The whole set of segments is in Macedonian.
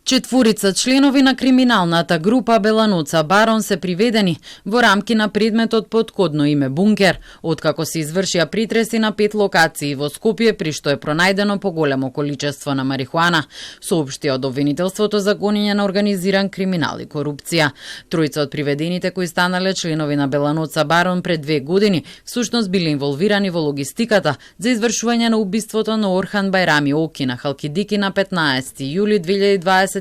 Четворица членови на криминалната група Беланоца Барон се приведени во рамки на предметот под кодно име Бункер, откако се извршија притреси на 5 локации во Скопје, при што е пронајдено поголемо количество на марихуана, соопшти од обвинителството за гонење на организиран криминал и корупција. Тројца од приведените кои станале членови на Беланоца Барон пред 2 години, всушност биле инволвирани во логистиката за извршување на убиството на Орхан Байрами Оки на Халкидики на 15 јули 2023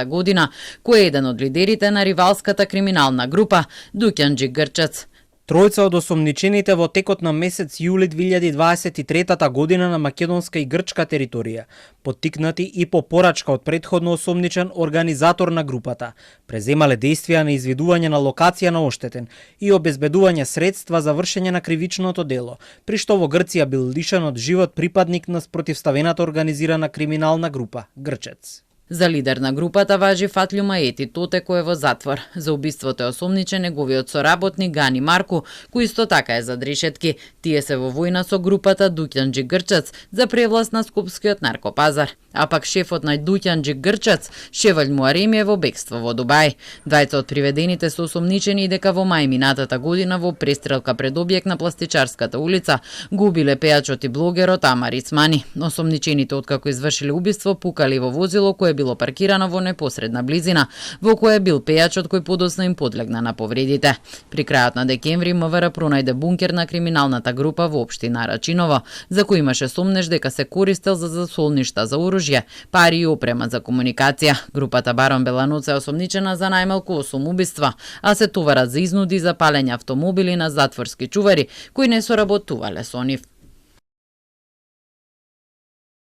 година, кој е еден од лидерите на ривалската криминална група Дуќанџи Грчец. Тројца од осомничените во текот на месец јули 2023 година на македонска и грчка територија, поттикнати и по порачка од претходно осомничен организатор на групата, преземале действија на изведување на локација на оштетен и обезбедување средства за вршење на кривичното дело, при што во Грција бил лишен од живот припадник на спротивставената организирана криминална група Грчец. За лидер на групата важи Фатлју Маети Тоте, кој е во затвор. За убиството е осомничен неговиот соработник Гани Марку, кој исто така е зад решетки. Тие се во војна со групата Дуќанџи Грчец за превласт на скопскиот наркопазар. А пак шефот на Дуќанџи Грчец, Шевалј Муареми, е во бегство во Дубај. Двајца од приведените се осомничени дека во мај минатата година во престрелка пред објект на Пластичарската улица го убиле пејачот и блогерот Амар Ицмани. Осомничените откако извршиле убиство пукали во возило кое било паркирано во непосредна близина, во кое бил пејачот кој подоцна им подлегна на повредите. При крајот на декември МВР пронајде бункер на криминалната група во општина Рачиново, за кој имаше сомнеж дека се користел за засолништа за оружје, пари и опрема за комуникација. Групата Барон Беланоца е осомничена за најмалку 8 убиства, а се товарат за изнуди за палење автомобили на затворски чувари кои не соработувале со нив.